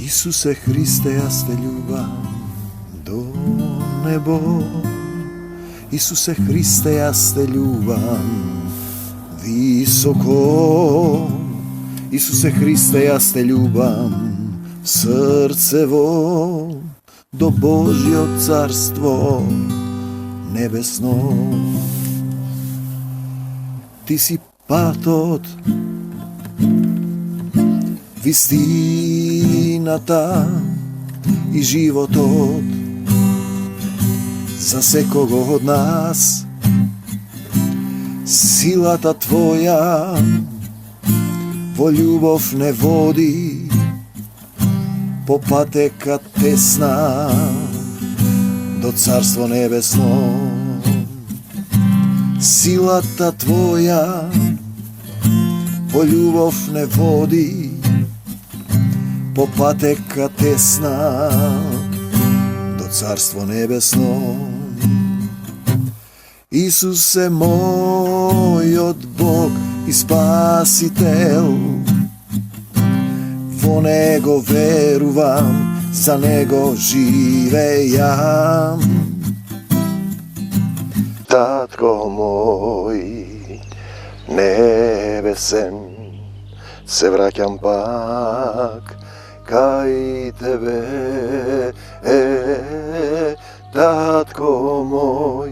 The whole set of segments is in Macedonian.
Isuse Hriste, ja ste ljubam do nebo. Isuse Hriste, ja ste ljubam visoko. Isuse Hriste, ja ste ljubam srcevo do Božjo carstvo nebesno. Ti si patot, vistinata i životot za sekogo od nas. Silata tvoja vo ljubov ne vodi, po pateka tesna do carstvo nebesno. Silata tvoja vo ljubov ne vodi, po pateka tesna do carstvo nebesno. Isuse moj od Bog i spasitel, vo Nego veruvam, za Nego žive ja. Tatko moj nebesen, se vraćam pak kaj tebe, tatko moj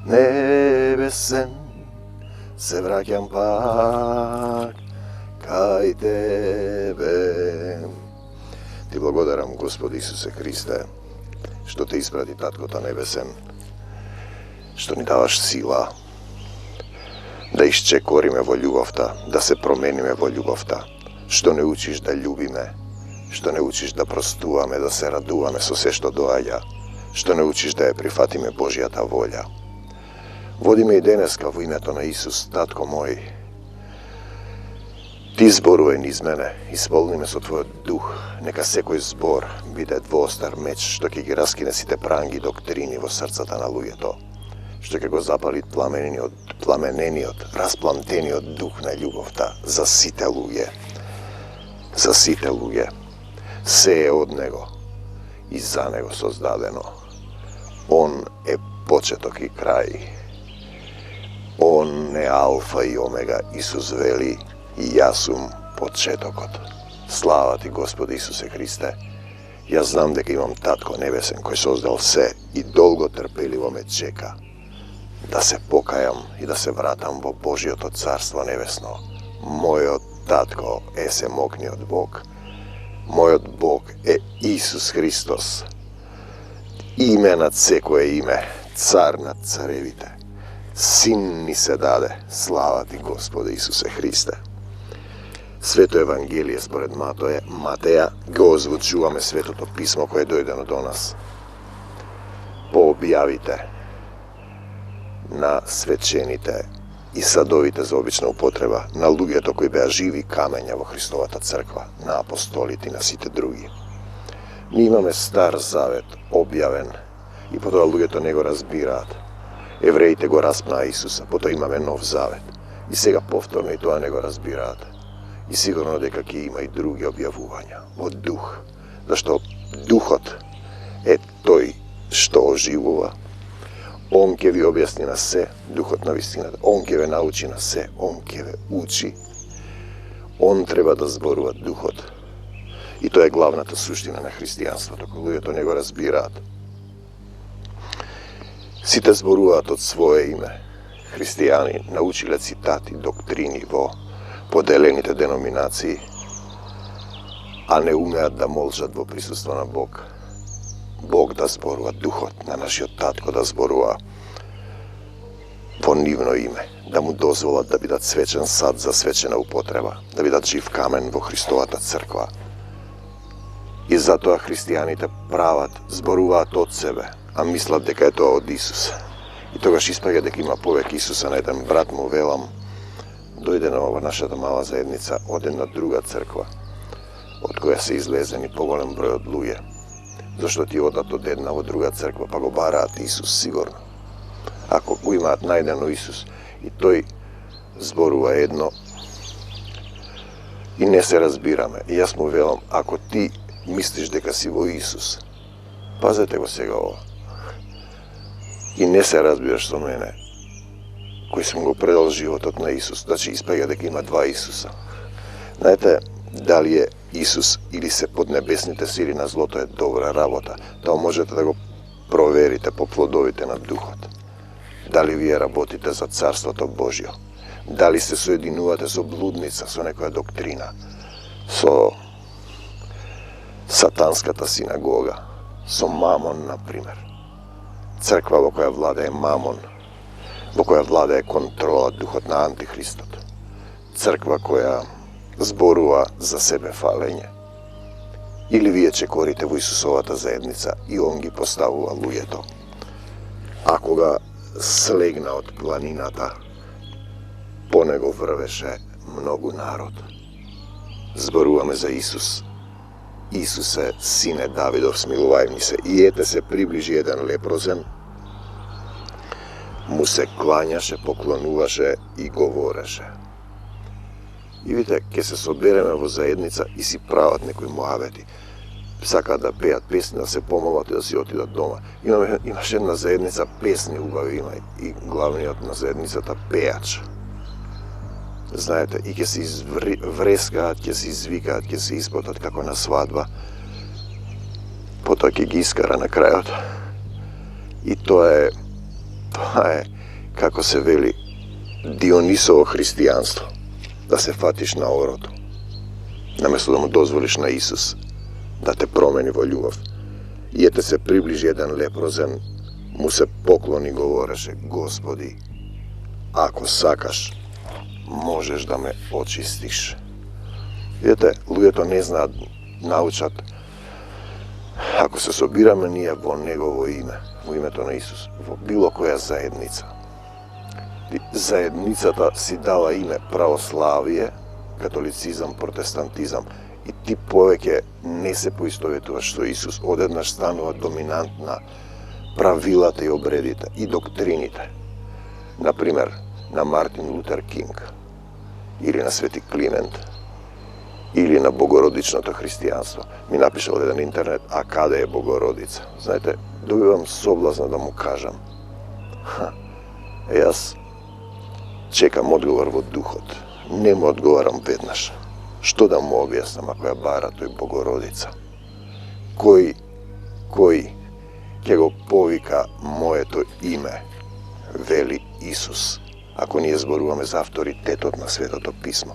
nebesen, se vraćam pak kaj tebe. Ti blagodaram, Gospod Isuse Hriste, što te isprati Tatko ta nebesen, što mi davaš sila da iščekorime vo ljubavta, da se promenime vo ljubavta, što ne učiš da ljubi me, što ne učiš da prostuvame, da se raduvame so sve što događa, što ne učiš da je prihvatime Božja ta volja. Vodi me i deneska v imето na Isus, Tatko moj. Ti zboruj niz mene, isполни me со Твојот дух, нека секој збор биде двоостар меч, што ќе ги раскине сите пранги доктрини во срцата на луѓето, што ќе го запали пламенениот, расплантениот дух на љубовта за сите луѓе. За сите луѓе. Се е од Него и за Него создадено. Он е почеток и крај. Он е алфа и омега, Исус вели, и јас сум почетокот. Слава ти, Господи Исусе Христе. Јас знам дека имам Татко небесен кој создал се и долго трпеливо ме чека да се покајам и да се вратам во Божјото царство небесно. Мојот Татко е семокниот Бог. Мојот Бог е Исус Христос. Име над секое име, цар над царевите. Син ни се даде. Слава ти, Господи Исусе Христе. Свето Евангелие според Матеја го озвучуваме Светото писмо кое е дојдено до нас. Пообјавите на свечените и садовите за обична употреба, на луѓето кои беа живи камења во Христовата црква, на апостолите и на сите други. Ние имаме Стар Завет објавен и потоа луѓето не го разбираат. Евреите го распнаа Исуса, потоа имаме Нов Завет. И сега повторно и тоа не го разбираат. И сигурно дека ќе има и други објавувања во дух, зашто духот е тој што оживува. Он ќе ви објасни на се, духот на вистината. Он ќе ве научи на се, он ќе ве учи. Он треба да зборува духот. И тоа е главната суштина на христијанството, кој луѓето не го разбираат. Сите зборуваат од свое име. Христијани научиле цитати, доктрини во поделените деноминации, а не умеат да молчат во присуство на Бог. Бог да зборува, духот на нашиот Татко да зборува во нивно име, да му дозволат да бидат свечен сад за свечена употреба, да бидат жив камен во Христовата црква. И затоа христијаните прават, зборуваат од себе, а мислат дека е тоа од Исус. И тогаш испаѓа дека има повеќе Исуса. На еден брат му велам, дојде на ова нашата мала заедница од една друга црква, од која се излезени поголем број од луѓе. Зашто ти одат од една во друга црква, па го бараат Исус сигурно. Ако го имаат најдено Исус и тој зборува едно, и не се разбираме. И јас му велам, ако ти мислиш дека си во Исус, пазете го сега ова, и не се разбираш со мене, кој сум го предал животот на Исус, значи испаѓа дека има два Исуса. Знаете, дали е Исус или се поднебесните сили на злото е добра работа, тоа можете да го проверите по плодовите на Духот. Дали вие работите за Царството Божјо? Дали се соединувате со блудница, со некоја доктрина, со сатанската синагога, со Мамон, например. Црква во која владее Мамон, во која владее контрола, духот на Антихристот. Црква која зборува за себе фалење. Или вие чекорите во Исусовата заедница и Он ги поставува луѓето. А кога слегна од планината, по него врвеше многу народ. Зборуваме за Исус. Исусе, сине Давидов, смилувај ми се. И ете се приближи еден лепрозен, му се клањаше, поклонуваше и говореше. И видите, ќе се собереме во заедница и си прават некои муавети. Сакаат да пеат песни, да се помолат и да си отидат дома. Имаше една заедница, песни убави има и главниот на заедницата пеач. Знаете, и ќе се врескаат, ќе се извикаат, ќе се испотат како на свадба. Потоа ќе ги искара на крајот. И тоа е, како се вели, Дионисово христијанство. Да се фатиш на орото. Наместо да му дозволиш на Исус да те промени во љубов. И ете се приближи еден лепрозен, му се поклони и говореше: Господи, ако сакаш, можеш да ме очистиш. Видите, луѓето не знаат, научат. Ако се собираме ние во Негово име, во името на Исус, во било која заедница, заедницата си дала име православие, католицизам, протестантизам, и ти повеќе не се поистоветуваш со Исус, одеднаш станува доминантна правилата и обредите и доктрините. Например, на Мартин Лутер Кинг, или на Свети Климент, или на богородичното христијанство. Ми напишал еден интернет, а каде е Богородица? Знаете, добивам соблазна да му кажам. Јас чекам одговор во духот. Не му одговарам веднаш. Што да му објаснам ако ја бара тој Богородица? Кој ќе го повика моето име, вели Исус, ако ние зборуваме за авторитетот на Светото Писмо,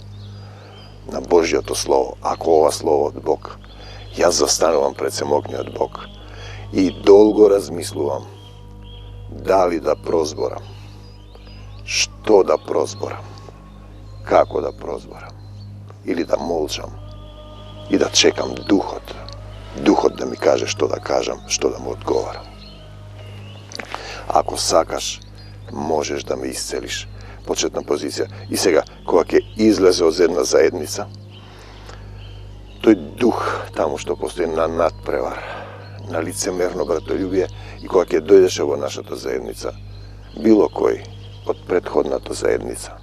на Божјото Слово, ако ова Слово од Бог, јас застанувам пред Семогниот Бог и долго размислувам дали да прозборам, што да прозборам, како да прозборам, или да молчам и да чекам Духот да ми каже што да кажам, што да му одговарам. Ако сакаш, можеш да ме исцелиш. Почетна позиција. И сега, кога ќе излезе од една заедница, тој дух таму што постои на надпревар, на лицемерно братолюбие, и кога ќе дојдеше во нашата заедница, било кој од претходната заедница,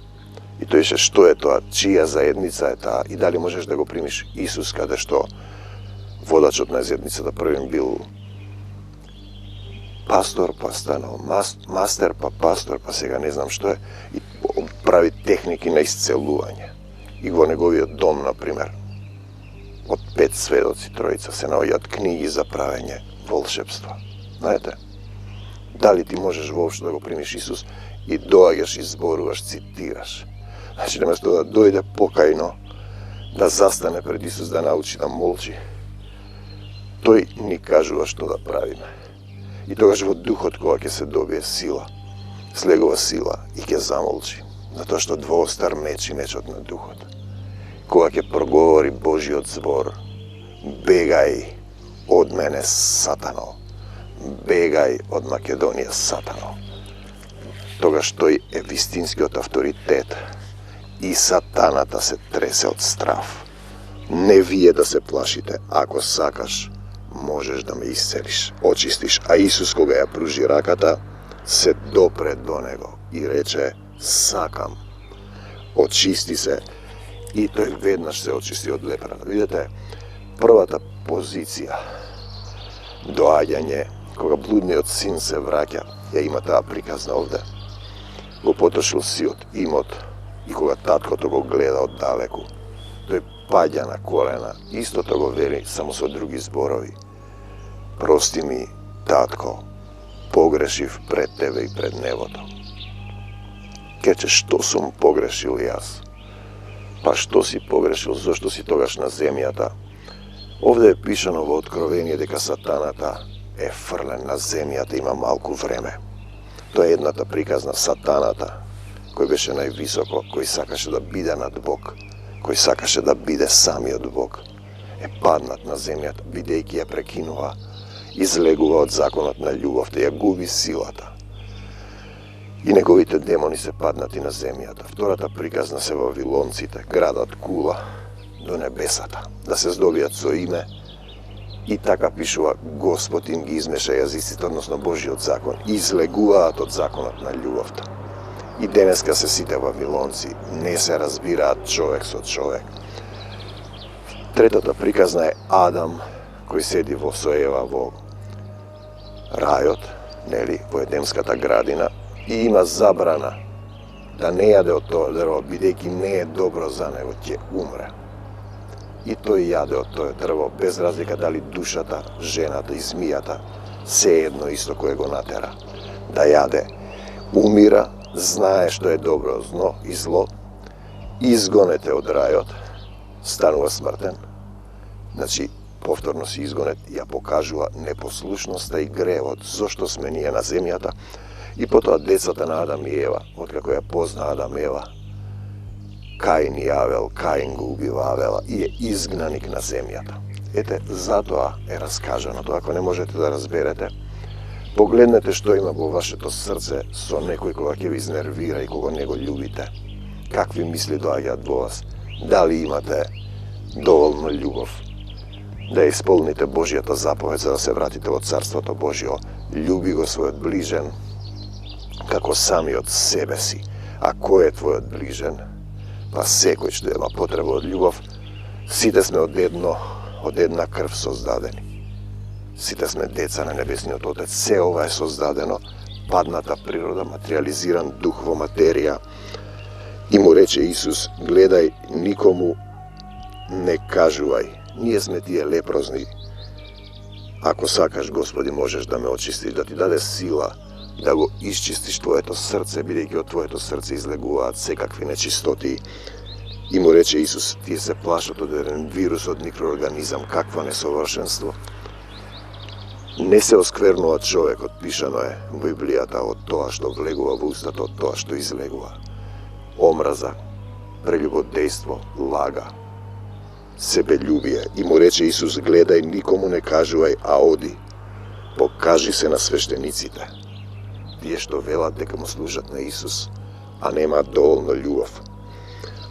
и тој ше што е тоа, чија заедница е таа, и дали можеш да го примиш Исус, каде што водачот на заедницата првен бил пастор, па станал мастер, па пастор, па сега не знам што е, и прави техники на исцелување. И во неговиот дом, например, од 5 сведоци, тројца, се наоѓаат книги за правење волшебства. Знаете, дали ти можеш воопшто да го примиш Исус и доаѓаш и зборуваш, цитираш. Значи, наместо да дојде покајно, да застане пред Исус, да научи да молчи, тој ни кажува што да правиме. И тогаш во духот кога ќе се добие сила, слегува сила и ќе замолчи, затоа што двоостар меч и мечот на духот. Кога ќе проговори Божиот збор, бегај од мене, сатано, бегај од Македонија, сатано. Тогаш тој е вистинскиот авторитет и сатаната се тресе од страв. Не вие да се плашите, ако сакаш, можеш да ме исцелиш, очистиш. А Исус, кога ја пружи раката, се допре до него и рече: сакам, очисти се и тој веднаш се очисти од лепрота. Видете, првата позиција, доаѓање, кога блудниот син се враќа, ја има таа приказна овде, го потрошил сиот имот и кога таткото го гледа од далеку, тој паѓа на колена, истото го вели, само со други зборови. Прости ми, татко, погрешив пред тебе и пред небото. Кече, што сум погрешил јас? Па што си погрешил, зошто си тогаш на земјата? Овде е пишано во Откровение дека сатаната е фрлен на земјата, има малку време. Тоа е едната приказна, сатаната, кој беше највисоко, кој сакаше да биде над Бог, кој сакаше да биде самиот Бог, е паднат на земјата, бидејќи ја прекинува, излегува од законот на љубовта, ја губи силата. И неговите демони се паднати на земјата. Втората приказна се вавилонците, градат кула до небесата, да се здобијат со име, и така пишува, Господ им ги измеша јазиците, односно Божиот закон, излегуваат од законот на љубовта. И денеска се сите вавилонци, не се разбираат човек со човек. Третата приказна е Адам, кој седи со Ева во рајот, нели, во Едемската градина, и има забрана да не јаде од тоа дрво, бидејќи не е добро за него, ќе умре. И тој јаде од тоа дрво, без разлика дали душата, жената и змијата, се едно исто кое го натера да јаде. Умира, знае што е добро и зло, изгонете од рајот, станува смртен, значи повторно си изгонет, ја покажува непослушноста и гревот, зошто сме ние на земјата, и потоа децата на Адам и Ева, откако ја позна Адам и Ева, Каин и Авел, Каин го убива Авела и е изгнаник на земјата. Ете, затоа е раскажано, тоа ако не можете да разберете, погледнете што има во вашето срце со некој кога ќе ви изнервира и кога не го љубите. Какви мисли доаѓаат во вас? Дали имате доволно љубов да исполните Божјата заповед за да се вратите во Царството Божјо? Љуби го својот ближен како самиот себе си. А кој е твојот ближен? Па секој што има потреба од љубов. Сите сме од една крв создадени. Сите сме деца на Небесниот Отец. Се ова е создадено, падната природа, материализиран дух во материја. И му рече Исус, гледај, никому не кажувај. Ние сме тие лепрозни. Ако сакаш, Господи, можеш да ме очистиш, да ти даде сила да го исчистиш твоето срце, бидејќи од твоето срце излегуваат секакви нечистоти. И му рече Исус, тие се плашат од еден вирус, од микроорганизам, какво несовршенство. Не се осквернува човекот, пишано е во Библијата, од тоа што влегува во устата, од тоа што излегува. Омраза, прелюбодејство, лага, себељубие. И му рече Исус, гледај, никому не кажувај, а оди, покажи се на свештениците. Тие што велат дека му служат на Исус, а немаат доволно љубов,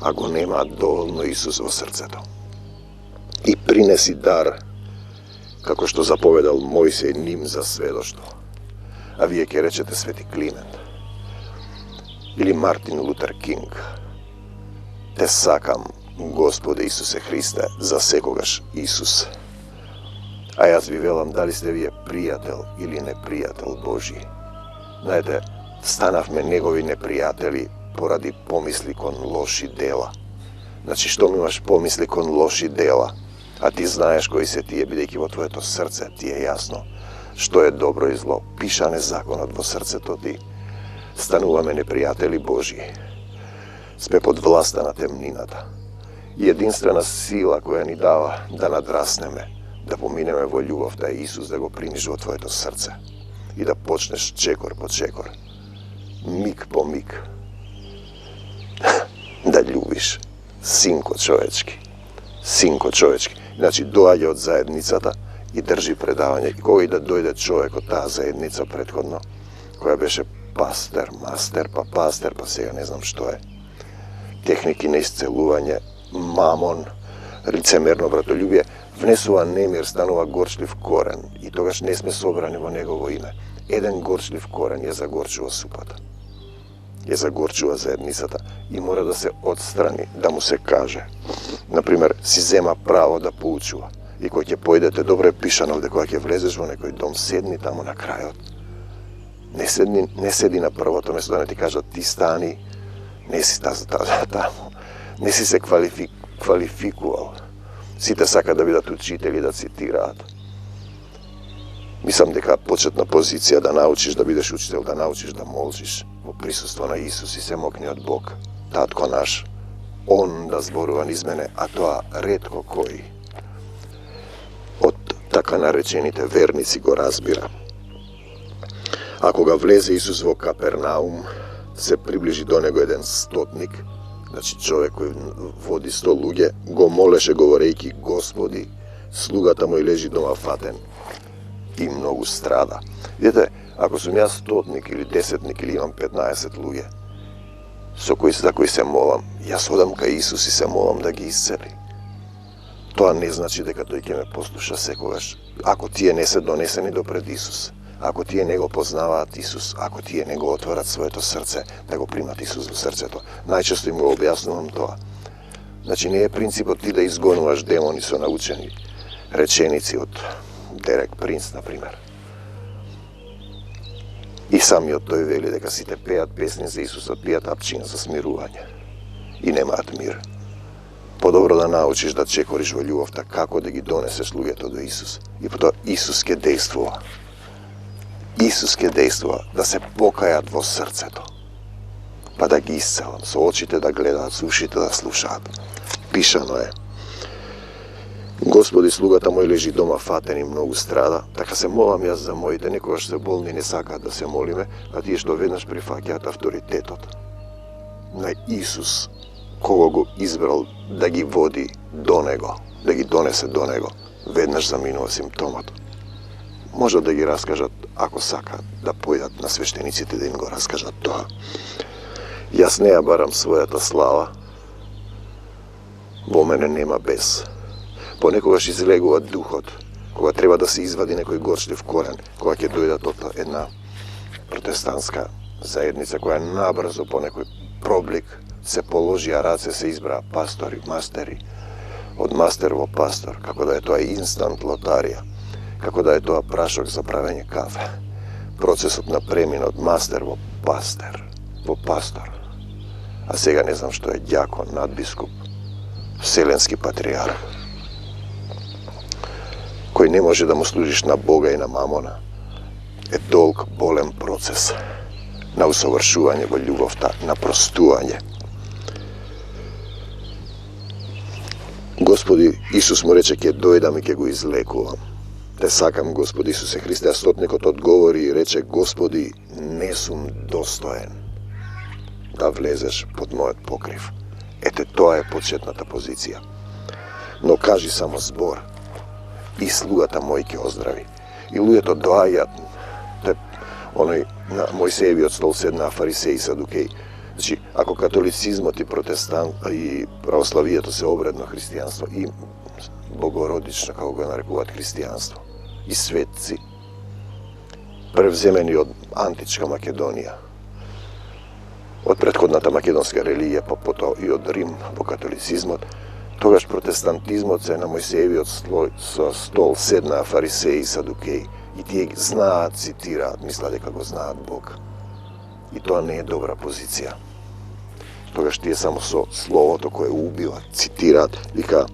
а го немаат доволно Исус во срцето. И принеси дар, како што заповедал Мојсей ним за сведоштво. А вие ќе речете Свети Климент или Мартин Лутер Кинг. Те сакам, Господе Исусе Христе, за секогаш Исус. А јас ви велам, дали сте вие пријател или непријател Божи. Знаете, станавме негови непријатели поради помисли кон лоши дела. Значи, што ми имаш помисли кон лоши дела, а ти знаеш кои се тие, бидејќи во твоето срце ти е јасно што е добро и зло. Пишан е законот во срцето ти. Стануваме непријатели Божи. Сме под власта на темнината. И единствена сила која ни дава да надраснеме, да поминеме во љубовта е Исус, да го примиш во твоето срце и да почнеш чекор по чекор, миг по миг, да љубиш синко човечки. Синко човечки. Значи, доаѓа од заедницата и држи предавање. И кога и да дојде човек од таа заедница претходно, која беше пастер, мастер, па пастер, па сега не знам што е, техники на исцелување, мамон, лицемерно братолюбие, внесува немир, станува горчлив корен и тогаш не сме собрани во негово име. Еден горчлив корен ја загорчува супата. ја загорчува заедницата и мора да се отстрани, да му се каже. Например, си зема право да поучува. И кој ќе појдете, добро е пишано овде, кога ќе влезеш во некој дом, седни таму на крајот. Не седи на првото место, да не ти кажат ти стани, не си таму, не си се квалификувал. Сите сакат да бидат учители, да цитираат. Мислам дека почетна позиција да научиш да бидеш учител, да научиш да молчиш во присуство на Исус и семокниот Бог, Татко наш, Он да зборува низ мене, а тоа ретко кој од така наречените верници го разбира. А кога влезе Исус во Капернаум, се приближи до него еден стотник, значи човек кој води 100 луѓе, го молеше говорејќи: Господи, слугата мој лежи дома фатен и многу страда. Видете, ако сум јас стотник или десетник или имам 15 луѓе, за кои се молам, јас одам кај Исус и се молам да ги исцели. Тоа не значи дека тој ќе ме послуша секогаш. Ако тие не се донесени допред Исус, ако тие не го познаваат Исус, ако тие не го отворат своето срце, да го примат Исус во срцето. Најчесто им го објаснувам тоа. Значи не е принципот ти да изгонуваш демони со научени реченици од Дерек Принц, например. И самиот тој вели дека сите пеат песни за Исусот, пијат апчина за смирување и немаат мир. Подобро да научиш да чекориш во љубовта како да ги донесеш луѓето до Исус. И потоа Исус ќе действува. Исус ќе действува да се покајат во срцето, па да ги исцелам, со очите да гледаат, со ушите да слушаат. Пишано е: Господи, слугата мој лежи дома фатен и многу страда, така се молам јас за моите, некогаш се болни не сакаат да се молиме, а тие што веднаш прифаќаат авторитетот на Исус, кого го избрал да ги води до Него, да ги донесе до Него, веднаш заминува симптомот. Можат да ги раскажат, ако сакаат, да појдат на свештениците да им го раскажат тоа. Јас не ја барам својата слава, во мене нема бес. Понекогаш излегува духот, кога треба да се извади некој горчлив корен, кога ќе дојдат од една протестантска заедница, која набрзо по некој проблик се положија раце, се избраа пастори, мастери, од мастер во пастор, како да е тоа инстант лотарија, како да е тоа прашок за правење кафе. Процесот на премина од мастер во пастор. А сега не знам што е ѓакон, надбискуп, вселенски патриарх, кој не може да му служиш на Бога и на мамона. Е долг, болен процес на усовршување во љубовта, на простување. Господи, Исус му рече: ќе дојдам и ќе го излекувам. Те сакам, Господи Исусе Христе, а стотникот одговори и рече: Господи, не сум достоен да влезеш под мојот покрив. Ете, тоа е почетната позиција. Но кажи само збор и слугата мој ќе оздрави. И луѓето доаѓаат, оној на Мојсеевиот стол седнаа фарисеи и садукеи. Значи, ако католицизмот и и православието се обредно христијанство и богородично, како го нарекуваат христијанство, и светци, превземени од античка Македонија, од претходната македонска религија, па потоа и од Рим по католицизмот, тогаш протестантизмот се на Мојсеевиот стол седнаа фарисеи и садукеи. И тие знаат, цитираат, мислат дека го знаат Бог. И тоа не е добра позиција. Тогаш тие само со словото кое убива, цитираат, вика: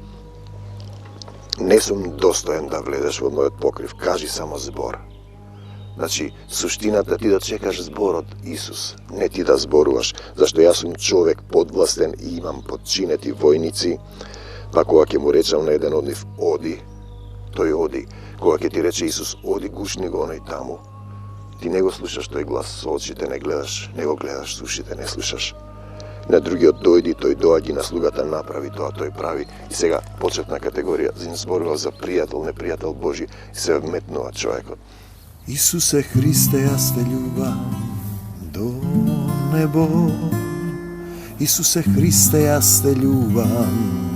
не сум достоен да влезеш во мојот покрив, кажи само збор. Значи, суштината ти да чекаш зборот Исус, не ти да зборуваш, зашто јас сум човек подвластен и имам подчинети војници, па кога ќе му речам на еден од нив: оди, тој оди. Кога ќе ти рече Исус: оди, гушни го оној таму, ти не го слушаш тој глас, со очите не гледаш, не го гледаш, со ушите не слушаш. На другиот: дојди, тој доаѓи, на слугата направи тоа, тој прави. И сега почетна категорија, зборува за пријател, непријател Божи, и се вметнува човекот. Исусе Христе, јас те љубам до небо. Исусе Христе, јас те љубам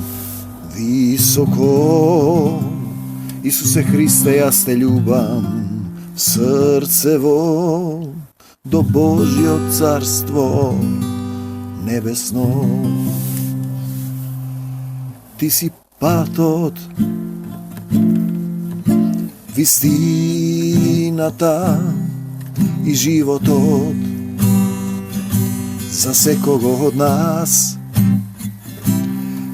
високо. Исусе Христе, јас те љубам срцево do Božjo carstvo nebesno. Ti si patot, вистината и животот за секого од нас.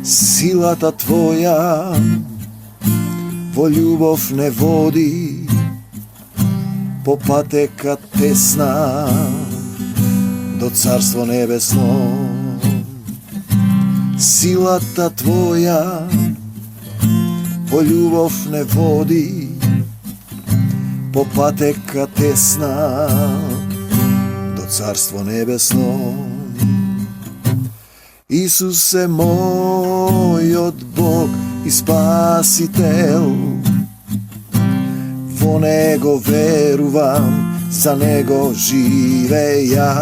Силата Твоја во љубов не води по патека тесна до Царство небесно. Силата Твоја во љубов не води по патека тесна до Царство небесно. Исусе мојот Бог и Спасител, во Него верувам, за Него живејам.